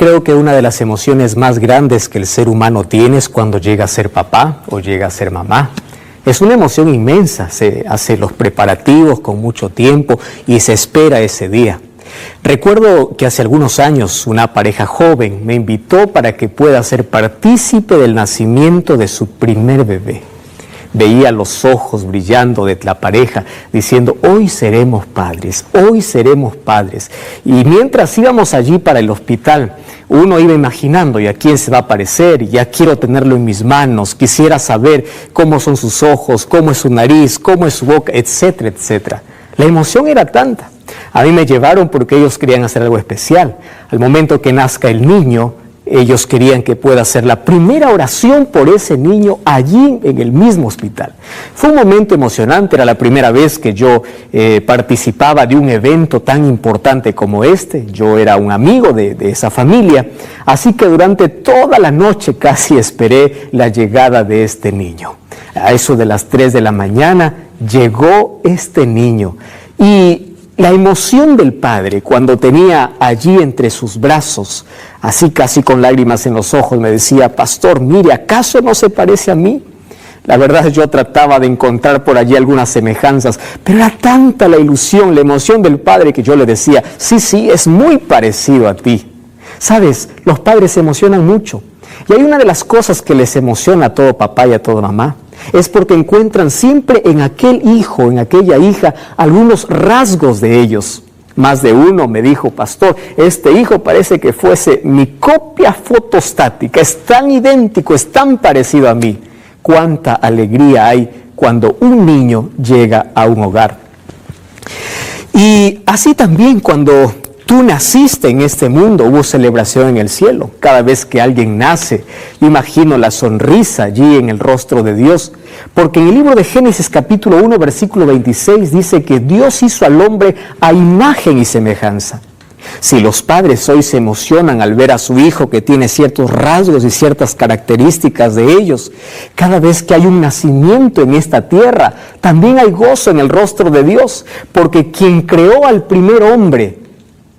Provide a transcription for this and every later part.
creo que una de las emociones más grandes que el ser humano tiene es cuando llega a ser papá o llega a ser mamá. Es una emoción inmensa, se hacen los preparativos con mucho tiempo y se espera ese día. Recuerdo que hace algunos años una pareja joven me invitó para que pueda ser partícipe del nacimiento de su primer bebé. Veía los ojos brillando de la pareja diciendo, hoy seremos padres, hoy seremos padres. Y mientras íbamos allí para el hospital, uno iba imaginando, ¿y a quién se va a parecer? Ya quiero tenerlo en mis manos, quisiera saber cómo son sus ojos, cómo es su nariz, cómo es su boca, etcétera, etcétera. La emoción era tanta. A mí me llevaron porque ellos querían hacer algo especial. Al momento que nazca el niño, ellos querían que pueda hacer la primera oración por ese niño allí en el mismo hospital. Fue un momento emocionante, era la primera vez que yo participaba de un evento tan importante como este. Yo era un amigo de esa familia, así que durante toda la noche casi esperé la llegada de este niño. A eso de las 3 de la mañana llegó este niño y la emoción del padre cuando tenía allí entre sus brazos, así casi con lágrimas en los ojos, me decía, pastor, mire, ¿acaso no se parece a mí? La verdad yo trataba de encontrar por allí algunas semejanzas, pero era tanta la ilusión, la emoción del padre que yo le decía, sí, es muy parecido a ti. Sabes, los padres se emocionan mucho y hay una de las cosas que les emociona a todo papá y a toda mamá. Es porque encuentran siempre en aquel hijo, en aquella hija, algunos rasgos de ellos. Más de uno me dijo, pastor, este hijo parece que fuese mi copia fotostática, es tan idéntico, es tan parecido a mí. Cuánta alegría hay cuando un niño llega a un hogar. Y así también cuando tú naciste en este mundo, hubo celebración en el cielo. Cada vez que alguien nace, yo imagino la sonrisa allí en el rostro de Dios. Porque en el libro de Génesis capítulo 1, versículo 26, dice que Dios hizo al hombre a imagen y semejanza. Si los padres hoy se emocionan al ver a su hijo que tiene ciertos rasgos y ciertas características de ellos, cada vez que hay un nacimiento en esta tierra, también hay gozo en el rostro de Dios. Porque quien creó al primer hombre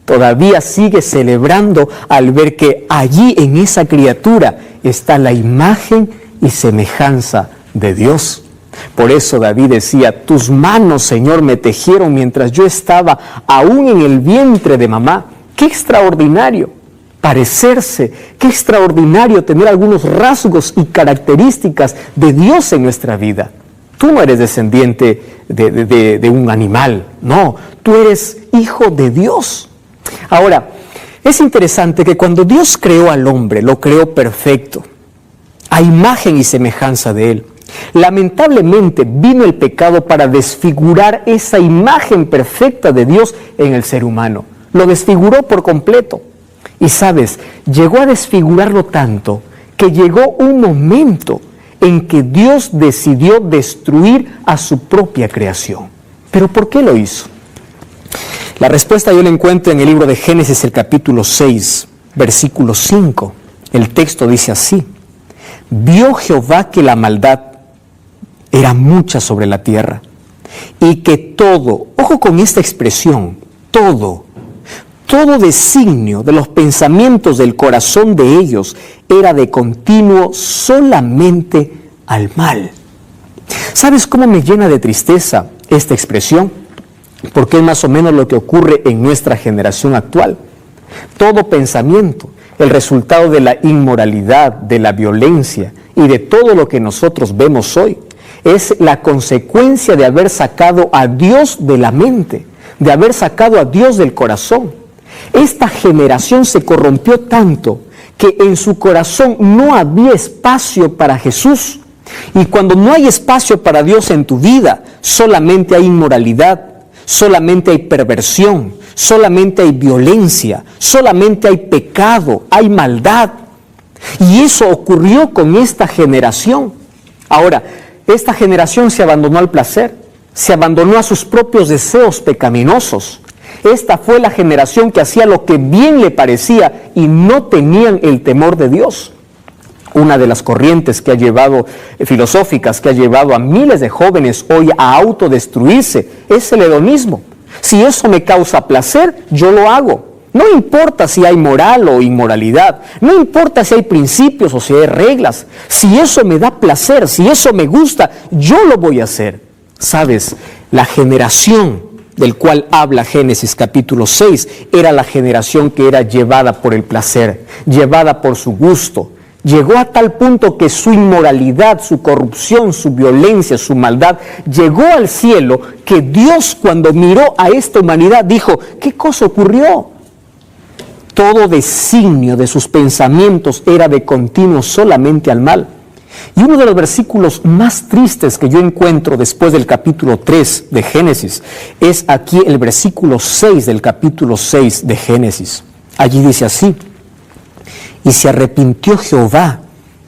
todavía sigue celebrando al ver que allí en esa criatura está la imagen y semejanza de Dios. Por eso David decía, tus manos, Señor, me tejieron mientras yo estaba aún en el vientre de mamá. ¡Qué extraordinario parecerse! ¡Qué extraordinario tener algunos rasgos y características de Dios en nuestra vida! Tú no eres descendiente de un animal, no, tú eres hijo de Dios. Ahora, es interesante que cuando Dios creó al hombre, lo creó perfecto, a imagen y semejanza de él. Lamentablemente vino el pecado para desfigurar esa imagen perfecta de Dios en el ser humano. Lo desfiguró por completo. Y sabes, llegó a desfigurarlo tanto que llegó un momento en que Dios decidió destruir a su propia creación. ¿Pero por qué lo hizo? La respuesta yo la encuentro en el libro de Génesis, el capítulo 6, versículo 5. El texto dice así: vio Jehová que la maldad era mucha sobre la tierra, y que todo, ojo con esta expresión, todo designio de los pensamientos del corazón de ellos era de continuo solamente al mal. ¿Sabes cómo me llena de tristeza esta expresión? Porque es más o menos lo que ocurre en nuestra generación actual. Todo pensamiento, el resultado de la inmoralidad, de la violencia y de todo lo que nosotros vemos hoy, es la consecuencia de haber sacado a Dios de la mente, de haber sacado a Dios del corazón. Esta generación se corrompió tanto que en su corazón no había espacio para Jesús. Y cuando no hay espacio para Dios en tu vida, solamente hay inmoralidad, solamente hay perversión, solamente hay violencia, solamente hay pecado, hay maldad. Y eso ocurrió con esta generación. Ahora, esta generación se abandonó al placer, se abandonó a sus propios deseos pecaminosos. Esta fue la generación que hacía lo que bien le parecía y no tenían el temor de Dios. Una de las corrientes que ha llevado, filosóficas, que ha llevado a miles de jóvenes hoy a autodestruirse, es el hedonismo. Si eso me causa placer, yo lo hago. No importa si hay moral o inmoralidad, no importa si hay principios o si hay reglas, si eso me da placer, si eso me gusta, yo lo voy a hacer. ¿Sabes? La generación del cual habla Génesis capítulo 6 era la generación que era llevada por el placer, llevada por su gusto. Llegó a tal punto que su inmoralidad, su corrupción, su violencia, su maldad, llegó al cielo, que Dios, cuando miró a esta humanidad, dijo: ¿qué cosa ocurrió? Todo designio de sus pensamientos era de continuo solamente al mal. Y uno de los versículos más tristes que yo encuentro después del capítulo 3 de Génesis es aquí el versículo 6 del capítulo 6 de Génesis. Allí dice así: y se arrepintió Jehová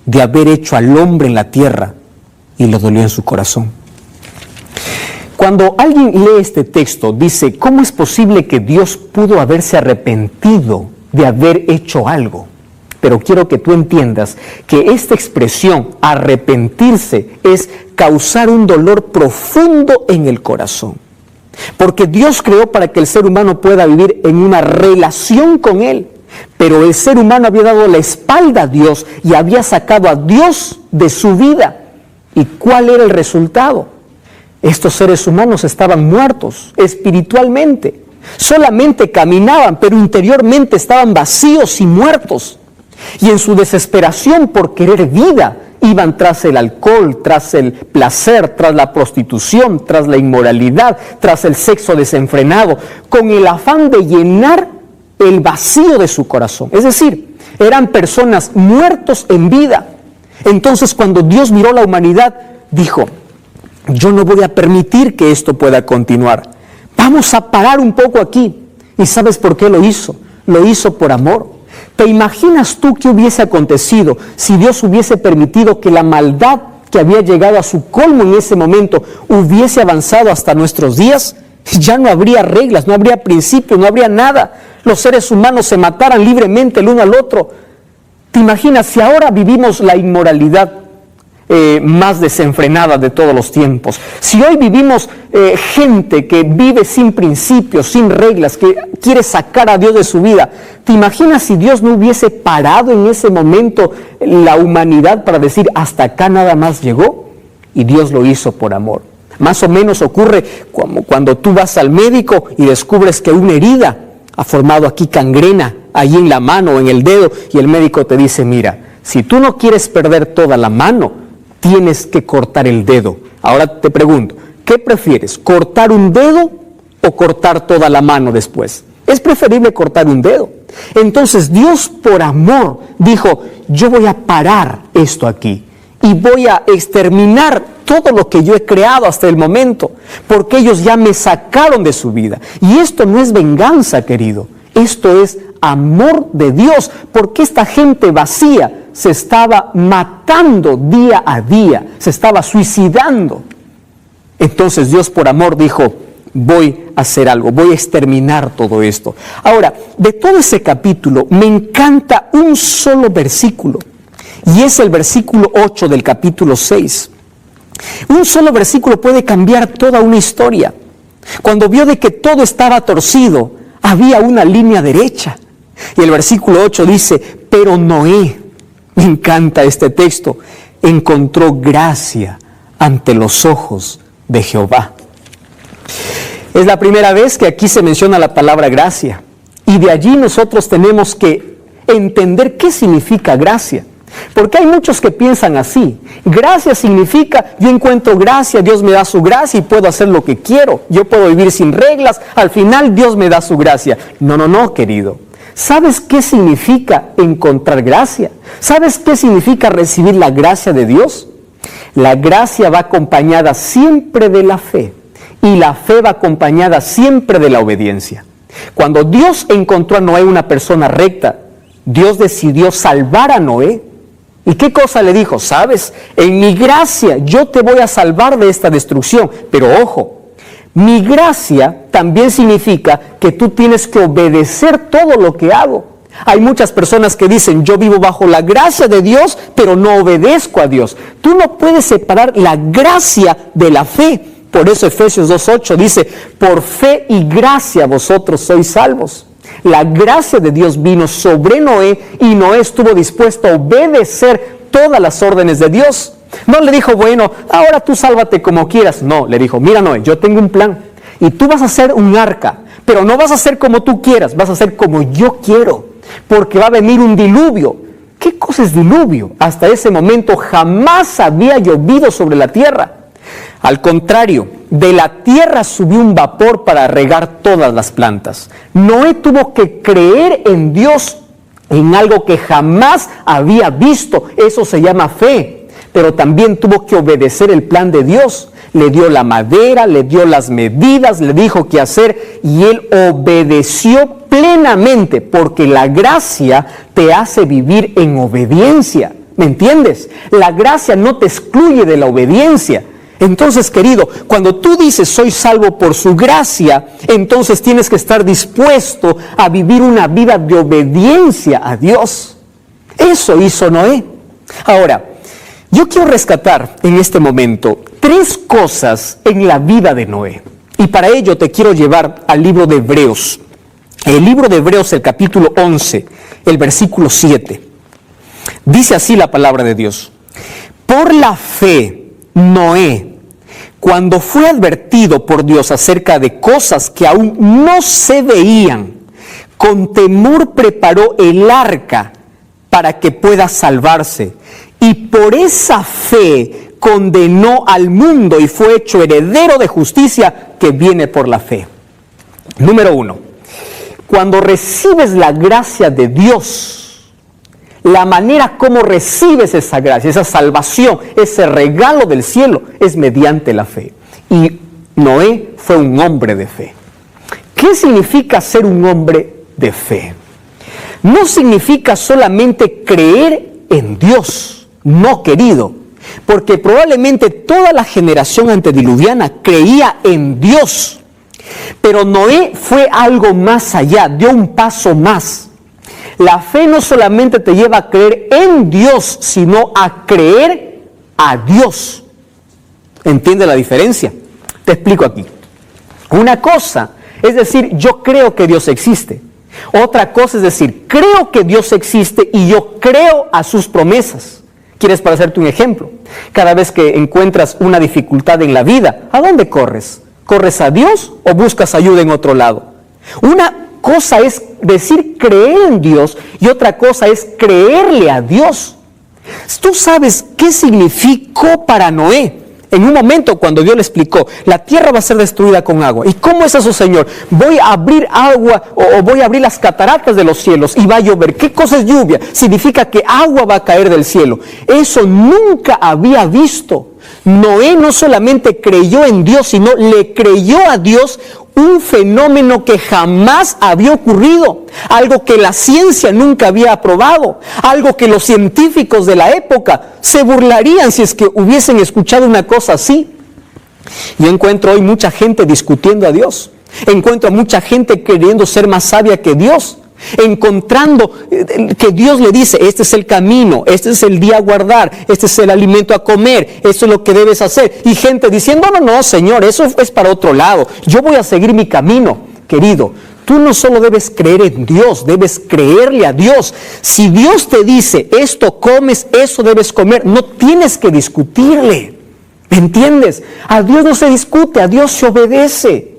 de haber hecho al hombre en la tierra, y le dolió en su corazón. Cuando alguien lee este texto, dice: ¿cómo es posible que Dios pudo haberse arrepentido de haber hecho algo? Pero quiero que tú entiendas que esta expresión, arrepentirse, es causar un dolor profundo en el corazón. Porque Dios creó para que el ser humano pueda vivir en una relación con Él. Pero el ser humano había dado la espalda a Dios y había sacado a Dios de su vida. ¿Y cuál era el resultado? Estos seres humanos estaban muertos espiritualmente. Solamente caminaban, pero interiormente estaban vacíos y muertos. Y en su desesperación por querer vida, iban tras el alcohol, tras el placer, tras la prostitución, tras la inmoralidad, tras el sexo desenfrenado, con el afán de llenar el vacío de su corazón. Es decir, eran personas muertos en vida. Entonces, cuando Dios miró la humanidad, dijo: yo no voy a permitir que esto pueda continuar. Vamos a parar un poco aquí. ¿Y sabes por qué lo hizo? Lo hizo por amor. ¿Te imaginas tú qué hubiese acontecido si Dios hubiese permitido que la maldad que había llegado a su colmo en ese momento hubiese avanzado hasta nuestros días? Ya no habría reglas, no habría principios, no habría nada. Los seres humanos se mataran libremente el uno al otro. ¿Te imaginas si ahora vivimos la inmoralidad más desenfrenada de todos los tiempos? Si hoy vivimos gente que vive sin principios, sin reglas, que quiere sacar a Dios de su vida, ¿te imaginas si Dios no hubiese parado en ese momento la humanidad para decir: hasta acá nada más llegó? Y Dios lo hizo por amor. Más o menos ocurre como cuando tú vas al médico y descubres que una herida ha formado aquí gangrena, allí en la mano o en el dedo, y el médico te dice: mira, si tú no quieres perder toda la mano, tienes que cortar el dedo. Ahora te pregunto, ¿qué prefieres? ¿Cortar un dedo o cortar toda la mano después? Es preferible cortar un dedo. Entonces Dios, por amor, dijo: yo voy a parar esto aquí y voy a exterminar todo lo que yo he creado hasta el momento, porque ellos ya me sacaron de su vida. Y esto no es venganza, querido. Esto es amor de Dios, porque esta gente vacía se estaba matando día a día, se estaba suicidando. Entonces Dios, por amor, dijo: voy a hacer algo, voy a exterminar todo esto. Ahora, de todo ese capítulo me encanta un solo versículo, y es el versículo 8 del capítulo 6. Un solo versículo puede cambiar toda una historia. Cuando vio de que todo estaba torcido, había una línea derecha. Y el versículo 8 dice: pero Noé, me encanta este texto, encontró gracia ante los ojos de Jehová. Es la primera vez que aquí se menciona la palabra gracia. Y de allí nosotros tenemos que entender qué significa gracia. Porque hay muchos que piensan así: gracia significa, yo encuentro gracia, Dios me da su gracia y puedo hacer lo que quiero, yo puedo vivir sin reglas, al final Dios me da su gracia. No, querido. ¿Sabes qué significa encontrar gracia? ¿Sabes qué significa recibir la gracia de Dios? La gracia va acompañada siempre de la fe, y la fe va acompañada siempre de la obediencia. Cuando Dios encontró a Noé una persona recta, Dios decidió salvar a Noé. ¿Y qué cosa le dijo? ¿Sabes? En mi gracia yo te voy a salvar de esta destrucción. Pero ojo, mi gracia también significa que tú tienes que obedecer todo lo que hago. Hay muchas personas que dicen: yo vivo bajo la gracia de Dios, pero no obedezco a Dios. Tú no puedes separar la gracia de la fe. Por eso Efesios 2:8 dice: por fe y gracia vosotros sois salvos. La gracia de Dios vino sobre Noé y Noé estuvo dispuesto a obedecer todas las órdenes de Dios. No le dijo, bueno, ahora tú sálvate como quieras. No, le dijo, mira Noé, yo tengo un plan y tú vas a hacer un arca, pero no vas a hacer como tú quieras, vas a hacer como yo quiero, porque va a venir un diluvio. ¿Qué cosa es diluvio? Hasta ese momento jamás había llovido sobre la tierra. Al contrario, de la tierra subió un vapor para regar todas las plantas. Noé tuvo que creer en Dios, en algo que jamás había visto. Eso se llama fe. Pero también tuvo que obedecer el plan de Dios. Le dio la madera, le dio las medidas, le dijo qué hacer y él obedeció plenamente, porque la gracia te hace vivir en obediencia. ¿Me entiendes? La gracia no te excluye de la obediencia. Entonces, querido, cuando tú dices soy salvo por su gracia, entonces tienes que estar dispuesto a vivir una vida de obediencia a Dios. Eso hizo Noé. Ahora, yo quiero rescatar en este momento 3 cosas en la vida de Noé. Y para ello te quiero llevar al libro de Hebreos. El libro de Hebreos, el capítulo 11, el versículo 7. Dice así la palabra de Dios. Por la fe, Noé, cuando fue advertido por Dios acerca de cosas que aún no se veían, con temor preparó el arca para que pueda salvarse. Y por esa fe condenó al mundo y fue hecho heredero de justicia que viene por la fe. Número 1. Cuando recibes la gracia de Dios, la manera como recibes esa gracia, esa salvación, ese regalo del cielo, es mediante la fe. Y Noé fue un hombre de fe. ¿Qué significa ser un hombre de fe? No significa solamente creer en Dios. No, querido, porque probablemente toda la generación antediluviana creía en Dios, pero Noé fue algo más allá, dio un paso más. La fe no solamente te lleva a creer en Dios, sino a creer a Dios. ¿Entiende la diferencia? Te explico aquí. Una cosa es decir, yo creo que Dios existe. Otra cosa es decir, creo que Dios existe y yo creo a sus promesas. ¿Quieres para hacerte un ejemplo? Cada vez que encuentras una dificultad en la vida, ¿a dónde corres? ¿Corres a Dios o buscas ayuda en otro lado? Una cosa es decir creer en Dios y otra cosa es creerle a Dios. Tú sabes qué significó para Noé. En un momento cuando Dios le explicó, la tierra va a ser destruida con agua. ¿Y cómo es eso, Señor? Voy a abrir agua o voy a abrir las cataratas de los cielos y va a llover. ¿Qué cosa es lluvia? Significa que agua va a caer del cielo. Eso nunca había visto. Noé no solamente creyó en Dios, sino le creyó a Dios un fenómeno que jamás había ocurrido, algo que la ciencia nunca había aprobado, algo que los científicos de la época se burlarían si es que hubiesen escuchado una cosa así. Yo encuentro hoy mucha gente discutiendo a Dios, encuentro a mucha gente queriendo ser más sabia que Dios, encontrando que Dios le dice, este es el camino, este es el día a guardar, este es el alimento a comer, esto es lo que debes hacer, y gente diciendo, no, Señor, eso es para otro lado, yo voy a seguir mi camino. Querido, tú no solo debes creer en Dios, debes creerle a Dios. Si Dios te dice, esto comes, eso debes comer, no tienes que discutirle, ¿me entiendes? A Dios no se discute, a Dios se obedece,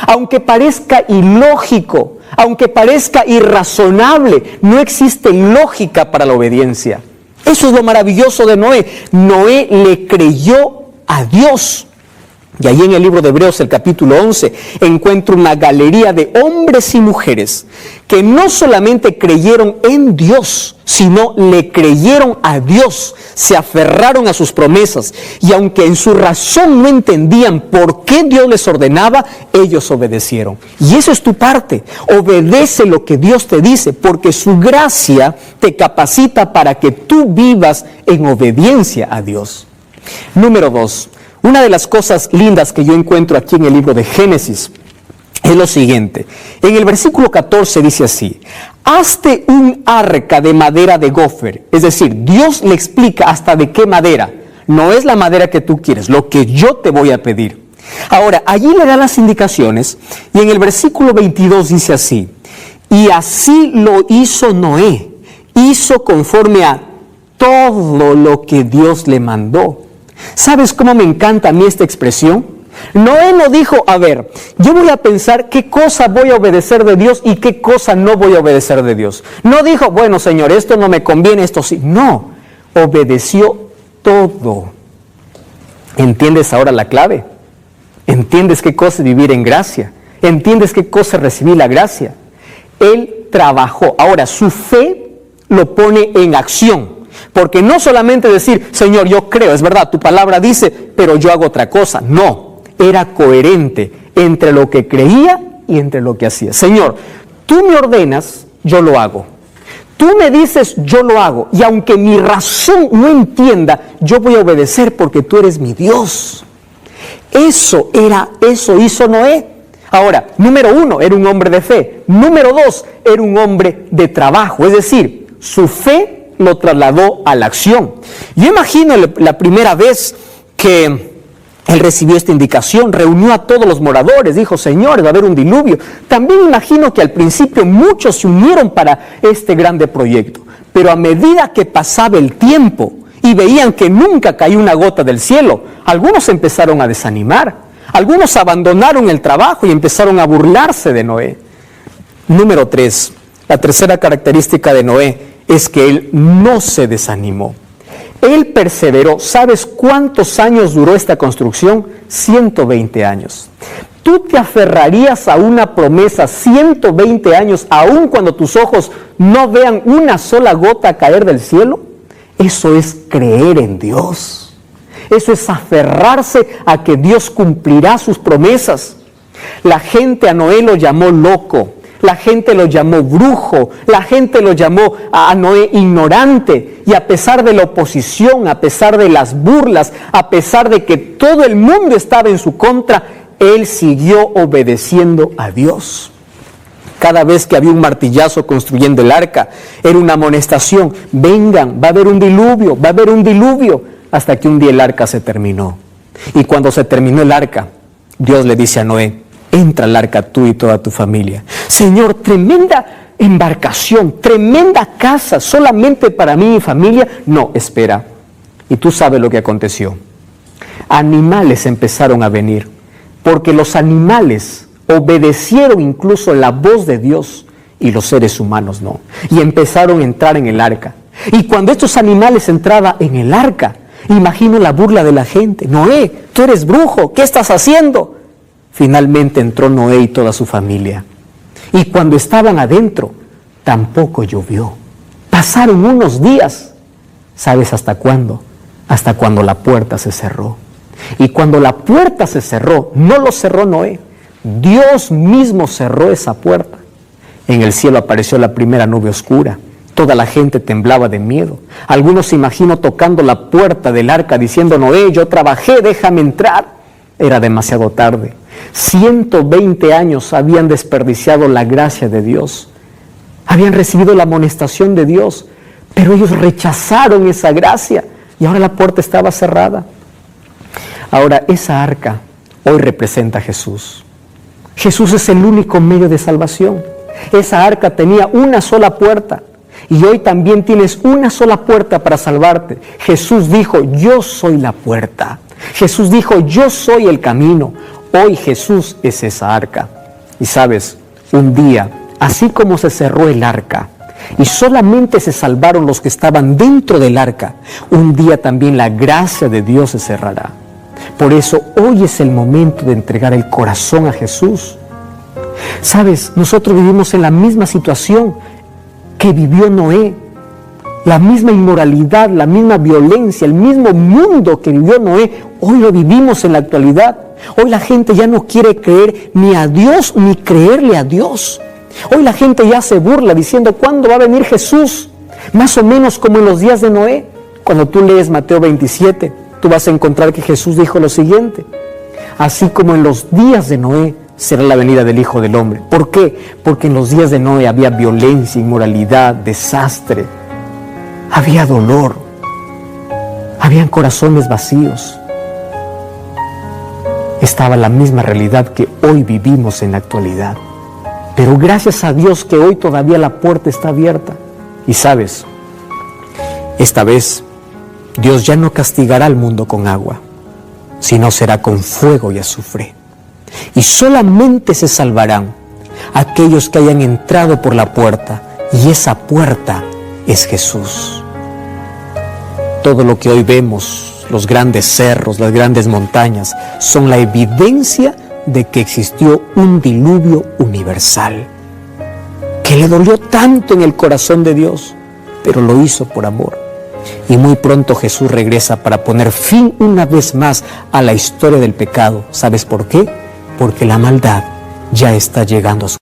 aunque parezca ilógico, aunque parezca irrazonable, no existe lógica para la obediencia. Eso es lo maravilloso de Noé. Noé le creyó a Dios. Y ahí en el libro de Hebreos, el capítulo 11, encuentro una galería de hombres y mujeres que no solamente creyeron en Dios, sino le creyeron a Dios, se aferraron a sus promesas. Y aunque en su razón no entendían por qué Dios les ordenaba, ellos obedecieron. Y eso es tu parte. Obedece lo que Dios te dice, porque su gracia te capacita para que tú vivas en obediencia a Dios. Número 2. Una de las cosas lindas que yo encuentro aquí en el libro de Génesis es lo siguiente. En el versículo 14 dice así, hazte un arca de madera de gofer. Es decir, Dios le explica hasta de qué madera. No es la madera que tú quieres, lo que yo te voy a pedir. Ahora, allí le da las indicaciones y en el versículo 22 dice así, Y así lo hizo Noé. Hizo conforme a todo lo que Dios le mandó. ¿Sabes cómo me encanta a mí esta expresión? Noé no dijo, a ver, yo voy a pensar qué cosa voy a obedecer de Dios y qué cosa no voy a obedecer de Dios. No dijo, bueno, Señor, esto no me conviene, esto sí. No, obedeció todo. ¿Entiendes ahora la clave? ¿Entiendes qué cosa es vivir en gracia? ¿Entiendes qué cosa es recibir la gracia? Él trabajó. Ahora, su fe lo pone en acción. Porque no solamente decir, Señor, yo creo, es verdad, tu palabra dice, pero yo hago otra cosa. No, era coherente entre lo que creía y entre lo que hacía. Señor, tú me ordenas, yo lo hago. Tú me dices, yo lo hago. Y aunque mi razón no entienda, yo voy a obedecer porque tú eres mi Dios. Eso hizo Noé. Ahora, número 1, era un hombre de fe. Número 2, era un hombre de trabajo. Es decir, su fe lo trasladó a la acción. Yo imagino la primera vez que él recibió esta indicación, reunió a todos los moradores, dijo, señores, va a haber un diluvio. También imagino que al principio muchos se unieron para este grande proyecto, pero a medida que pasaba el tiempo y veían que nunca cayó una gota del cielo, algunos empezaron a desanimar, algunos abandonaron el trabajo y empezaron a burlarse de Noé. Número 3, la tercera característica de Noé es que él no se desanimó. Él perseveró. ¿Sabes cuántos años duró esta construcción? 120 años. ¿Tú te aferrarías a una promesa 120 años, aun cuando tus ojos no vean una sola gota caer del cielo? Eso es creer en Dios. Eso es aferrarse a que Dios cumplirá sus promesas. La gente a Noé lo llamó loco. La gente lo llamó brujo, la gente lo llamó a Noé ignorante, y a pesar de la oposición, a pesar de las burlas, a pesar de que todo el mundo estaba en su contra, él siguió obedeciendo a Dios. Cada vez que había un martillazo construyendo el arca, era una amonestación, vengan, va a haber un diluvio, va a haber un diluvio, hasta que un día el arca se terminó. Y cuando se terminó el arca, Dios le dice a Noé, entra al arca tú y toda tu familia. Señor, tremenda embarcación, tremenda casa, solamente para mí y mi familia. No, espera. Y tú sabes lo que aconteció. Animales empezaron a venir, porque los animales obedecieron incluso la voz de Dios y los seres humanos no. Y empezaron a entrar en el arca. Y cuando estos animales entraban en el arca, imagino la burla de la gente. Noé, tú eres brujo, ¿qué estás haciendo? Finalmente entró Noé y toda su familia. Y cuando estaban adentro, tampoco llovió. Pasaron unos días. ¿Sabes hasta cuándo? Hasta cuando la puerta se cerró. Y cuando la puerta se cerró, no lo cerró Noé. Dios mismo cerró esa puerta. En el cielo apareció la primera nube oscura. Toda la gente temblaba de miedo. Algunos se imaginó tocando la puerta del arca diciendo, Noé, yo trabajé, déjame entrar. Era demasiado tarde. 120 años habían desperdiciado la gracia de Dios. Habían recibido la amonestación de Dios, pero ellos rechazaron esa gracia y ahora la puerta estaba cerrada. Ahora, esa arca hoy representa a Jesús. Jesús es el único medio de salvación. Esa arca tenía una sola puerta y hoy también tienes una sola puerta para salvarte. Jesús dijo, yo soy la puerta. Jesús dijo, yo soy el camino. Hoy Jesús es esa arca. Y sabes, un día, así como se cerró el arca y solamente se salvaron los que estaban dentro del arca, un día también la gracia de Dios se cerrará. Por eso hoy es el momento de entregar el corazón a Jesús. Sabes, nosotros vivimos en la misma situación que vivió Noé. La misma inmoralidad, la misma violencia, el mismo mundo que vivió Noé, hoy lo vivimos en la actualidad. Hoy la gente ya no quiere creer ni a Dios ni creerle a Dios. Hoy la gente ya se burla diciendo, ¿cuándo va a venir Jesús? Más o menos como en los días de Noé. Cuando tú lees Mateo 27, tú vas a encontrar que Jesús dijo lo siguiente, así como en los días de Noé será la venida del Hijo del Hombre. ¿Por qué? Porque en los días de Noé había violencia, inmoralidad, desastre. Había dolor, habían corazones vacíos. Estaba la misma realidad que hoy vivimos en la actualidad. Pero gracias a Dios que hoy todavía la puerta está abierta. Y sabes, esta vez Dios ya no castigará al mundo con agua, sino será con fuego y azufre. Y solamente se salvarán aquellos que hayan entrado por la puerta, y esa puerta es Jesús. Todo lo que hoy vemos, los grandes cerros, las grandes montañas, son la evidencia de que existió un diluvio universal, que le dolió tanto en el corazón de Dios, pero lo hizo por amor. Y muy pronto Jesús regresa para poner fin una vez más a la historia del pecado. ¿Sabes por qué? Porque la maldad ya está llegando a su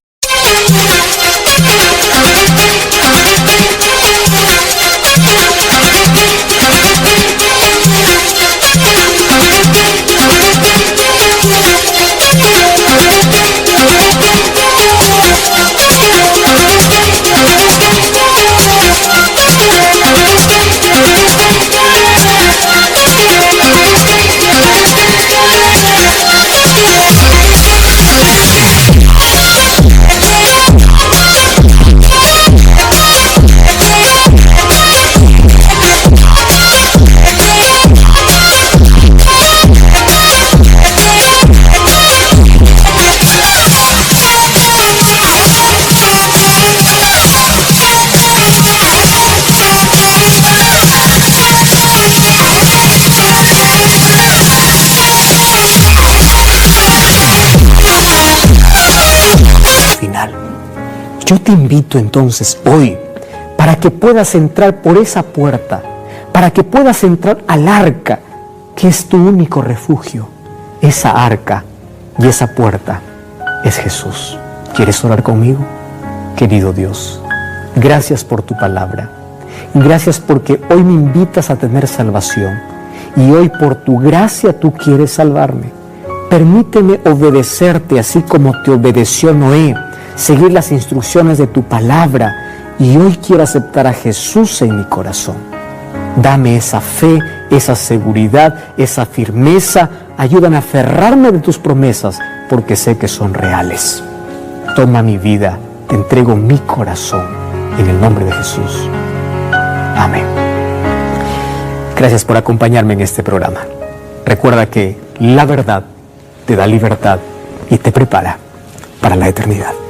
final. Yo te invito entonces hoy para que puedas entrar por esa puerta, para que puedas entrar al arca, que es tu único refugio. Esa arca y esa puerta es Jesús. ¿Quieres orar conmigo? Querido Dios, gracias por tu palabra. Y gracias porque hoy me invitas a tener salvación. Y hoy por tu gracia tú quieres salvarme. Permíteme obedecerte así como te obedeció Noé, seguir las instrucciones de tu palabra, y hoy quiero aceptar a Jesús en mi corazón. Dame esa fe, esa seguridad, esa firmeza. Ayúdame a aferrarme de tus promesas, porque sé que son reales. Toma mi vida, te entrego mi corazón, en el nombre de Jesús. Amén. Gracias por acompañarme en este programa. Recuerda que la verdad te da libertad y te prepara para la eternidad.